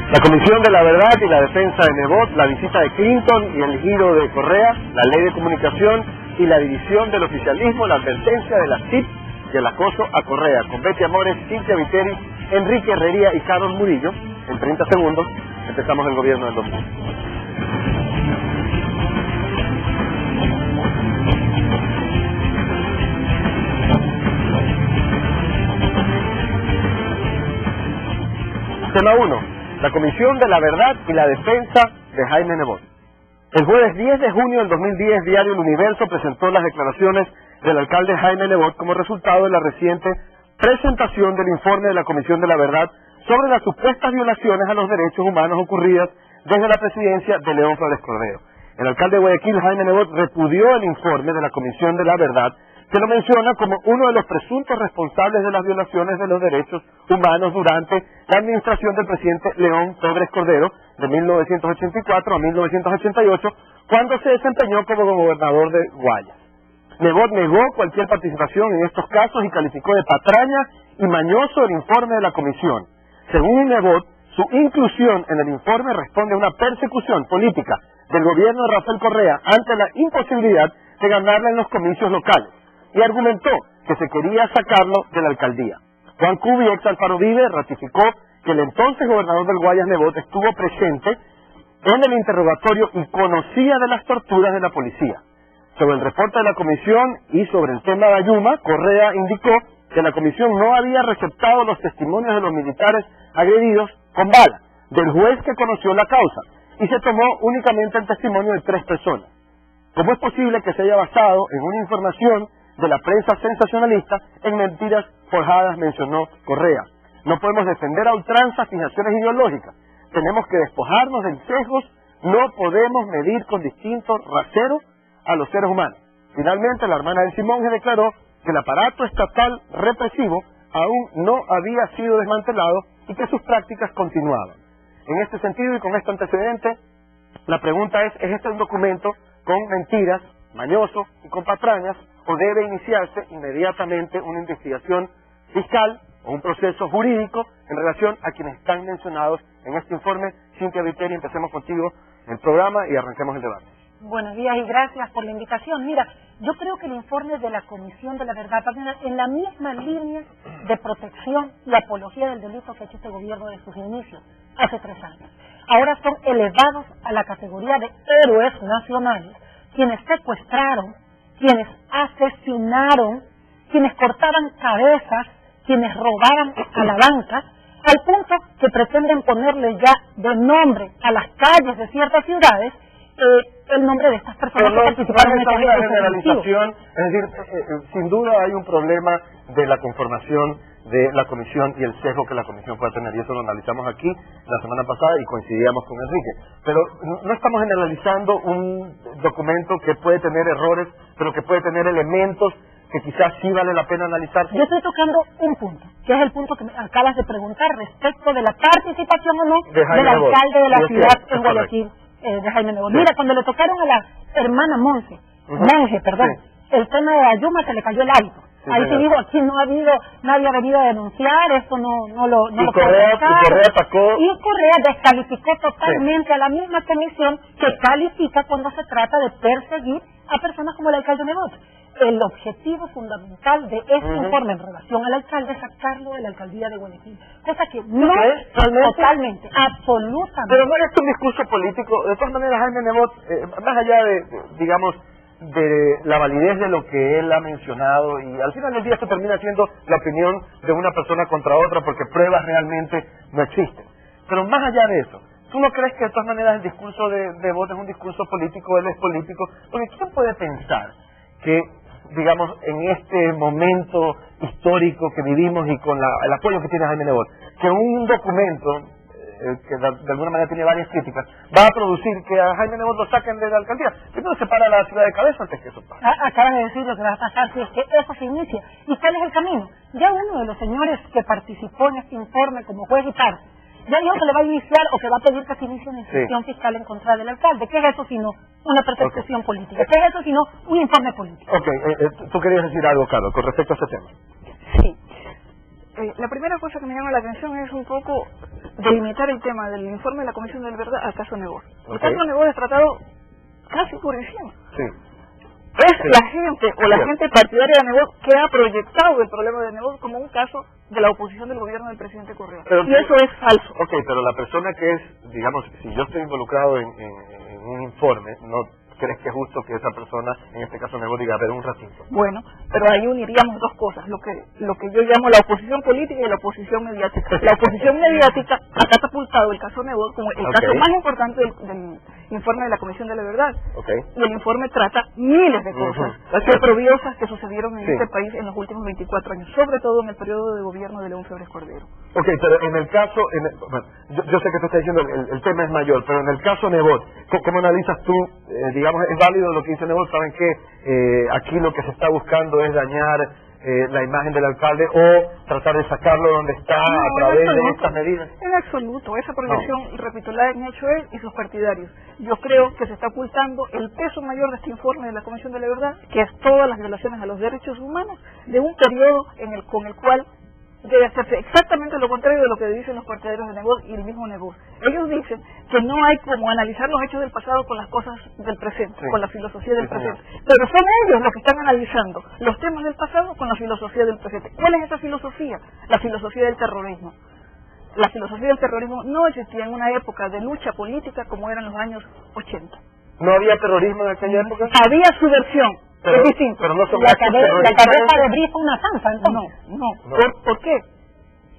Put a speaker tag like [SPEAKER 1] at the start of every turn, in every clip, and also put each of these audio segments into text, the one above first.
[SPEAKER 1] La Comisión de la Verdad y la Defensa de Nebot, la visita de Clinton y el giro de Correa, la ley de comunicación y la división del oficialismo, la advertencia de la CIP y el acoso a Correa, con Betty Amores, Cintia Viteri, Enrique Herrería y Carlos Murillo. En 30 segundos empezamos el gobierno del domingo. Tema 1. La Comisión de la Verdad y la Defensa de Jaime Nebot. El jueves 10 de junio del 2010, Diario El Universo presentó las declaraciones del alcalde Jaime Nebot como resultado de la reciente presentación del informe de la Comisión de la Verdad sobre las supuestas violaciones a los derechos humanos ocurridas desde la presidencia de León Flores Cordero. El alcalde de Guayaquil, Jaime Nebot, repudió el informe de la Comisión de la Verdad, que lo menciona como uno de los presuntos responsables de las violaciones de los derechos humanos durante la administración del presidente León Flores Cordero de 1984 a 1988, cuando se desempeñó como gobernador de Guayas. Nebot negó cualquier participación en estos casos y calificó de patraña y mañoso el informe de la comisión. Según Nebot, su inclusión en el informe responde a una persecución política del gobierno de Rafael Correa ante la imposibilidad de ganarla en los comicios locales, y argumentó que se quería sacarlo de la alcaldía. Juan Cubi, ex Alfaro Vive, ratificó que el entonces gobernador del Guayas, Nebot, estuvo presente en el interrogatorio y conocía de las torturas de la policía. Sobre el reporte de la comisión y sobre el tema de Ayuma, Correa indicó que la comisión no había receptado los testimonios de los militares agredidos con bala, del juez que conoció la causa, y se tomó únicamente el testimonio de 3 personas. ¿Cómo es posible que se haya basado en una información de la prensa sensacionalista en mentiras forjadas?, mencionó Correa. No podemos defender a ultranza fijaciones ideológicas. Tenemos que despojarnos de sesgos. No podemos medir con distintos raseros a los seres humanos. Finalmente, la hermana del Simonje declaró que el aparato estatal represivo aún no había sido desmantelado y que sus prácticas continuaban. En este sentido y con este antecedente, la pregunta es este un documento con mentiras, mañoso y con patrañas, o debe iniciarse inmediatamente una investigación fiscal o un proceso jurídico en relación a quienes están mencionados en este informe? Cintia Viteri, empecemos contigo el programa y arranquemos el debate.
[SPEAKER 2] Buenos días y gracias por la invitación. Mira, yo creo que el informe de la Comisión de la Verdad va en la misma línea de protección y apología del delito que ha hecho este gobierno de sus inicios, hace 3 años. Ahora son elevados a la categoría de héroes nacionales quienes secuestraron, quienes asesinaron, quienes cortaban cabezas, quienes robaban a la banca, al punto que pretenden ponerle ya de nombre a las calles de ciertas ciudades el nombre de estas personas que participaron en esta
[SPEAKER 1] generalización. Es decir, sin duda hay un problema de la conformación de la comisión y el sesgo que la comisión puede tener, y eso lo analizamos aquí la semana pasada y coincidíamos con Enrique, pero no estamos analizando un documento que puede tener errores, pero que puede tener elementos que quizás sí vale la pena analizar.
[SPEAKER 2] Yo estoy tocando un punto, que es el punto que me acabas de preguntar respecto de la participación o no del alcalde de la ciudad en Guayaquil, de Jaime Nebot.
[SPEAKER 1] Sí.
[SPEAKER 2] Mira, cuando le tocaron a la hermana Monje, el tema de Ayuma se le cayó el hábito.
[SPEAKER 1] Sí,
[SPEAKER 2] ahí te digo, aquí nadie ha venido a denunciar, esto no lo
[SPEAKER 1] Correa atacó.
[SPEAKER 2] Y Correa descalificó totalmente a la misma comisión que califica cuando se trata de perseguir a personas como el alcalde Nebot. El objetivo fundamental de este informe en relación al alcalde es sacarlo de la alcaldía de Guayaquil, cosa que no es totalmente, absolutamente.
[SPEAKER 1] Pero no es un discurso político. De todas maneras, Jaime Nebot, más allá digamos, de la validez de lo que él ha mencionado, y al final del día esto termina siendo la opinión de una persona contra otra, porque pruebas realmente no existen. Pero más allá de eso, ¿tú no crees que de todas maneras el discurso de Nebot es un discurso político? Él es político, porque ¿quién puede pensar que, digamos, en este momento histórico que vivimos y con el apoyo que tiene Jaime Nebot, que un documento que de alguna manera tiene varias críticas, va a producir que a Jaime Nebot lo saquen de la alcaldía? Primero se para la ciudad de cabeza antes que eso pase.
[SPEAKER 2] Acabas de decir lo que va a pasar si es que eso se inicia. ¿Y cuál es el camino? Ya uno de los señores que participó en este informe como juez y parte, ya dijo que le va a iniciar o que va a pedir que se inicie una instrucción fiscal en contra del alcalde. ¿Qué es eso sino una persecución política? ¿Qué es eso sino un informe político?
[SPEAKER 1] Tú querías decir algo, Carlos, con respecto a ese tema.
[SPEAKER 3] Sí. La primera cosa que me llama la atención es un poco delimitar el tema del informe de la Comisión de la Verdad al caso Nebot. El
[SPEAKER 1] Okay.
[SPEAKER 3] caso Nebot es tratado casi por encima.
[SPEAKER 1] Sí.
[SPEAKER 3] Es la gente o la gente partidaria de Nebot que ha proyectado el problema de Nebot como un caso de la oposición del gobierno del presidente Correa.
[SPEAKER 1] Pero
[SPEAKER 3] Y eso es falso.
[SPEAKER 1] Ok, pero la persona que es, digamos, si yo estoy involucrado en un informe, ¿no crees que es justo que esa persona, en este caso Nebot, diga, a ver, un ratito?
[SPEAKER 3] Bueno, pero ahí uniríamos dos cosas, lo que yo llamo la oposición política y la oposición mediática. La oposición mediática ha catapultado el caso Nebot como el caso más importante del informe de la Comisión de la Verdad.
[SPEAKER 1] Okay.
[SPEAKER 3] Y el informe trata miles de cosas oprobiosas que sucedieron en este país en los últimos 24 años, sobre todo en el periodo de gobierno de León Febres Cordero.
[SPEAKER 1] Ok, pero en el caso, bueno, yo sé que te está diciendo el tema es mayor, pero en el caso Nebot, ¿cómo analizas tú, digamos, es válido lo que dice Nebot? ¿Saben que aquí lo que se está buscando es dañar la imagen del alcalde o tratar de sacarlo donde está a través de estas medidas?
[SPEAKER 3] En absoluto, esa proyección, repito, la han hecho él y sus partidarios. Yo creo que se está ocultando el peso mayor de este informe de la Comisión de la Verdad, que es todas las violaciones a los derechos humanos de un periodo con el cual debe hacerse exactamente lo contrario de lo que dicen los partidarios de Nebot y el mismo Nebot. Ellos dicen que no hay como analizar los hechos del pasado con las cosas del presente, con la filosofía del presente. Pero son ellos los que están analizando los temas del pasado con la filosofía del presente. ¿Cuál es esa filosofía? La filosofía del terrorismo. La filosofía del terrorismo no existía en una época de lucha política como eran los años 80.
[SPEAKER 1] ¿No había terrorismo en aquella época?
[SPEAKER 3] Había subversión. Es distinto.
[SPEAKER 1] Pero no son
[SPEAKER 2] La cabeza de Brie fue una santa, entonces.
[SPEAKER 3] No. ¿Por qué?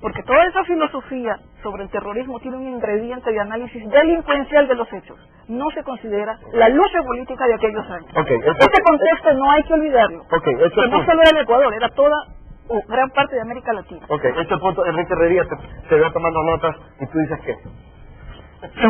[SPEAKER 3] Porque toda esa filosofía sobre el terrorismo tiene un ingrediente de análisis delincuencial de los hechos. No se considera la lucha política de aquellos años. Este contexto no hay que olvidarlo. Que no solo era el Ecuador, era toda o gran parte de América Latina.
[SPEAKER 1] Ok, este punto, Enrique Herrería se va tomando notas y tú dices qué.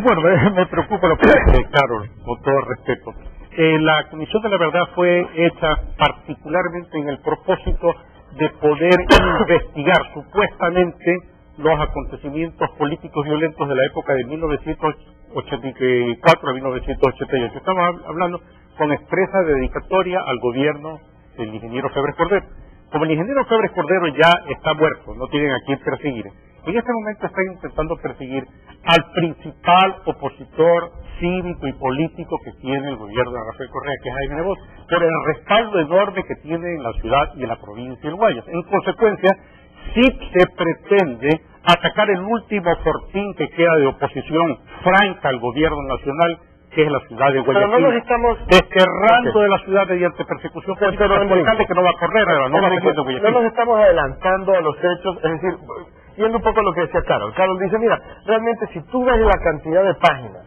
[SPEAKER 4] Bueno, me preocupa lo que dice Carol, con todo respeto. La Comisión de la Verdad fue hecha particularmente en el propósito de poder investigar supuestamente los acontecimientos políticos violentos de la época de 1984 a 1988. Estamos hablando con expresa dedicatoria al gobierno del ingeniero Febres Cordero. Como el ingeniero Febres Cordero ya está muerto, no tienen a quién perseguir, en este momento están intentando perseguir al principal opositor cívico y político que tiene el gobierno de Rafael Correa, que es Jaime Nebot, por el respaldo enorme que tiene en la ciudad y en la provincia del Guayas. En consecuencia, sí se pretende atacar el último fortín que queda de oposición franca al gobierno nacional, que es la ciudad de Guayaquil,
[SPEAKER 1] pero no nos estamos
[SPEAKER 4] desterrando de la ciudad mediante persecución política al alcalde que no va a correr,
[SPEAKER 1] no nos estamos adelantando a los hechos, es decir, yendo un poco a lo que decía Carol. Carol dice, mira, realmente si tú ves la cantidad de páginas,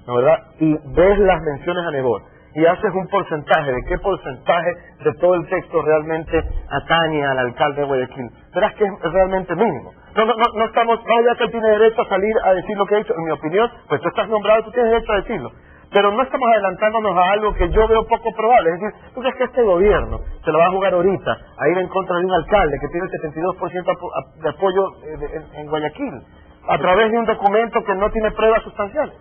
[SPEAKER 1] ¿no, verdad? Y ves las menciones a Nebot y haces un porcentaje de qué porcentaje de todo el texto realmente atañe al alcalde de Guayaquil, verás que es realmente mínimo. No estamos, ya que él tiene derecho a salir a decir lo que ha hecho, en mi opinión, pues tú estás nombrado, tú tienes derecho a decirlo. Pero no estamos adelantándonos a algo que yo veo poco probable. Es decir, ¿tú crees que este gobierno se lo va a jugar ahorita a ir en contra de un alcalde que tiene el 72% de apoyo en Guayaquil a través de un documento que no tiene pruebas sustanciales?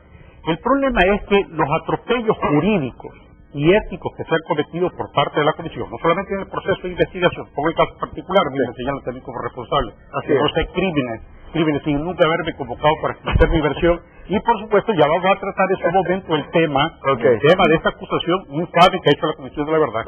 [SPEAKER 4] El problema es que los atropellos jurídicos y éticos que se han cometido por parte de la Comisión, no solamente en el proceso de investigación, pongo el caso particular, me señalan también como responsable, no sé, crímenes sin nunca haberme convocado para explicar mi versión, y por supuesto ya vamos a tratar en su momento el tema de esta acusación infame que ha hecho la Comisión de la Verdad.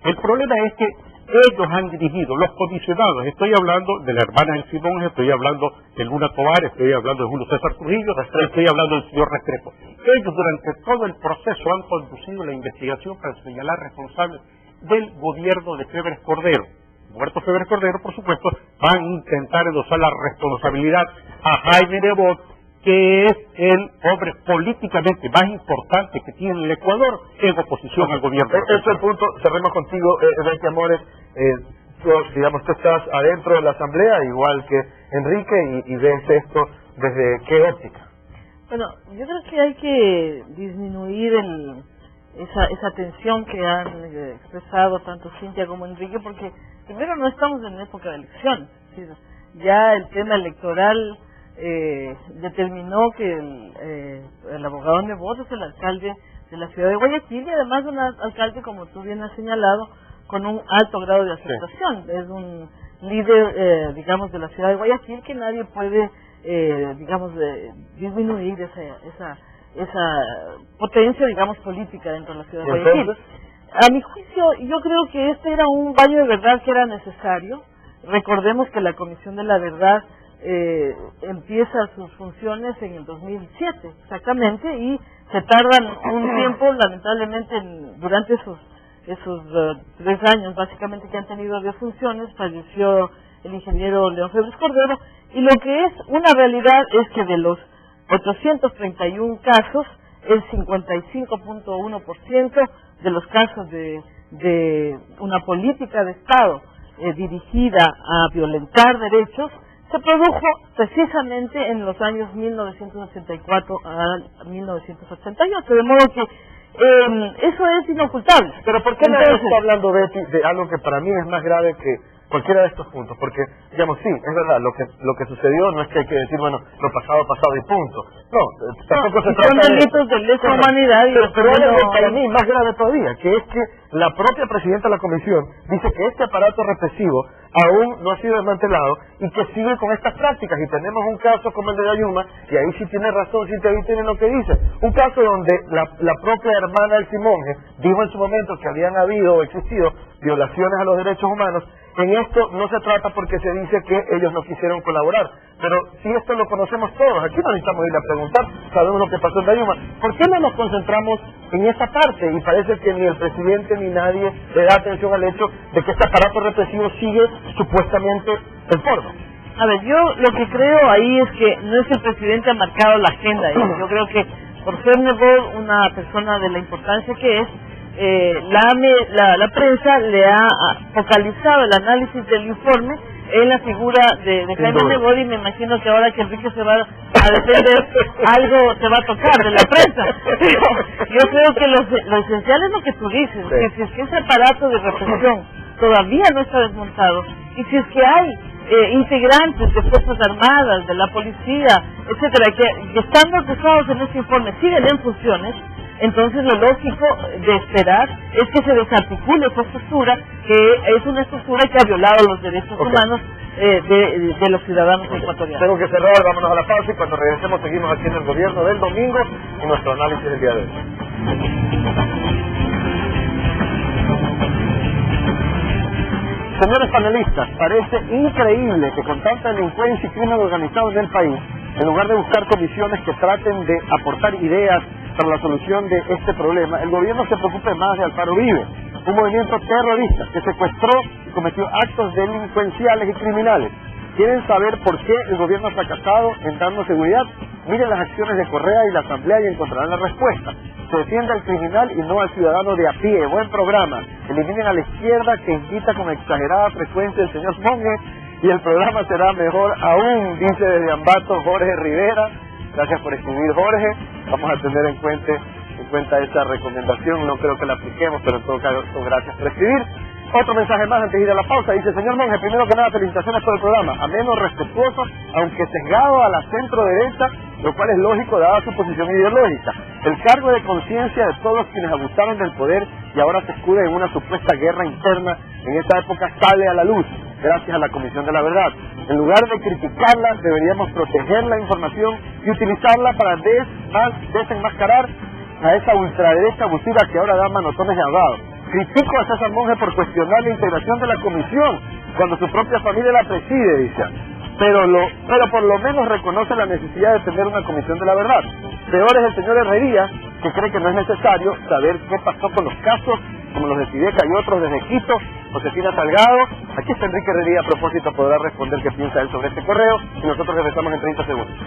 [SPEAKER 4] El problema es que ellos han dirigido, los comisionados, estoy hablando de la hermana del Simón, estoy hablando de Luna Tovar, estoy hablando de Julio César Trujillo, estoy hablando del señor Restrepo. Ellos durante todo el proceso han conducido la investigación para señalar responsables del gobierno de Febres Cordero. Muerto Febres Cordero, por supuesto, van a intentar endosar la responsabilidad a Jaime Nebot, que es el hombre políticamente más importante que tiene el Ecuador en oposición al gobierno.
[SPEAKER 1] Ese es el punto, cerremos contigo, Enrique Amores. Tú estás adentro de la asamblea, igual que Enrique, y ves esto desde qué óptica.
[SPEAKER 5] Bueno, yo creo que hay que disminuir esa tensión que han expresado tanto Cintia como Enrique, porque primero no estamos en época de elecciones. Ya el tema electoral determinó que el abogado Nebot es el alcalde de la ciudad de Guayaquil, y además un alcalde, como tú bien has señalado, con un alto grado de aceptación. Es un líder, digamos, de la ciudad de Guayaquil que nadie puede digamos, disminuir esa potencia, digamos, política dentro de la ciudad de Guayaquil. A mi juicio, yo creo que este era un baño de verdad que era necesario. Recordemos que la Comisión de la Verdad empieza sus funciones en el 2007, exactamente, y se tardan un tiempo, lamentablemente, durante esos 3 años, básicamente, que han tenido de funciones, falleció el ingeniero León Febres Cordero, y lo que es una realidad es que de los 831 casos, el 55.1% de los casos de una política de Estado dirigida a violentar derechos se produjo precisamente en los años 1984 a 1988, de modo que eso es inocultable.
[SPEAKER 1] Pero ¿por qué no está hablando, Betty, de algo que para mí es más grave que cualquiera de estos puntos? Porque, digamos, sí, es verdad, lo que sucedió no es que hay que decir, bueno, lo pasado y punto. No, tampoco se trata
[SPEAKER 5] de... Son delitos de lesa humanidad.
[SPEAKER 1] Pero hay algo para mí más grave todavía, que es que la propia presidenta de la comisión dice que este aparato represivo aún no ha sido desmantelado y que sigue con estas prácticas. Y tenemos un caso como el de Yayuma, y ahí sí tiene razón, sí ahí tiene lo que dice. Un caso donde la propia hermana del Simonje dijo en su momento que habían habido o existido violaciones a los derechos humanos. En esto no se trata porque se dice que ellos no quisieron colaborar, pero si esto lo conocemos todos, aquí no necesitamos ir a preguntar, sabemos lo que pasó en Yayuma. ¿Por qué no nos concentramos en esa parte? Y parece que ni el presidente ni nadie le da atención al hecho de que este aparato represivo sigue supuestamente en forma.
[SPEAKER 5] A ver, yo lo que creo ahí es que no es el presidente ha marcado la agenda ahí. Yo creo que por ser Nebot una persona de la importancia que es, la prensa le ha focalizado el análisis del informe en la figura de Jaime Nebot, y me imagino que ahora que Enrique se va a defender, algo se va a tocar de la prensa. Yo creo que lo esencial es lo que tú dices, que si es que ese aparato de represión todavía no está desmontado, y si es que hay integrantes de Fuerzas Armadas, de la policía, etcétera, que estando acusados en este informe siguen en funciones, entonces lo lógico de esperar es que se desarticule esa estructura, que es una estructura que ha violado los derechos humanos de los ciudadanos ecuatorianos.
[SPEAKER 1] Tengo que cerrar, vámonos a la pausa y cuando regresemos seguimos aquí en el gobierno del domingo y nuestro análisis del día de hoy. Señores panelistas, parece increíble que con tanta delincuencia y crimen organizado en el país, en lugar de buscar comisiones que traten de aportar ideas para la solución de este problema, el gobierno se preocupe más de Alfaro Uribe, un movimiento terrorista que secuestró y cometió actos delincuenciales y criminales. ¿Quieren saber por qué el gobierno ha fracasado en darnos seguridad? Miren las acciones de Correa y la Asamblea y encontrarán la respuesta. Se defiende al criminal y no al ciudadano de a pie. Buen programa. Eliminen a la izquierda que invita con exagerada frecuencia el señor Monge y el programa será mejor aún, dice desde Ambato Jorge Rivera. Gracias por escribir, Jorge. Vamos a tener en cuenta esa recomendación. No creo que la apliquemos, pero en todo caso, gracias por escribir. Otro mensaje más antes de ir a la pausa. Dice, señor Monge, primero que nada, felicitaciones por el programa. Ameno, respetuoso, aunque sesgado a la centro-derecha, lo cual es lógico dada su posición ideológica. El cargo de conciencia de todos quienes abusaron del poder y ahora se escuda en una supuesta guerra interna en esta época sale a la luz, gracias a la Comisión de la Verdad. En lugar de criticarla, deberíamos proteger la información y utilizarla para desenmascarar a esa ultraderecha abusiva que ahora da manotones de ahogados. Critico a César Monge por cuestionar la integración de la comisión cuando su propia familia la preside, dice. Pero por lo menos reconoce la necesidad de tener una comisión de la verdad. Peor es el señor Herrería, que cree que no es necesario saber qué pasó con los casos, como los de Tideca y otros desde Quito, Josefina Salgado. Aquí está Enrique Herrería, a propósito podrá responder qué piensa él sobre este correo, y nosotros regresamos en 30 segundos.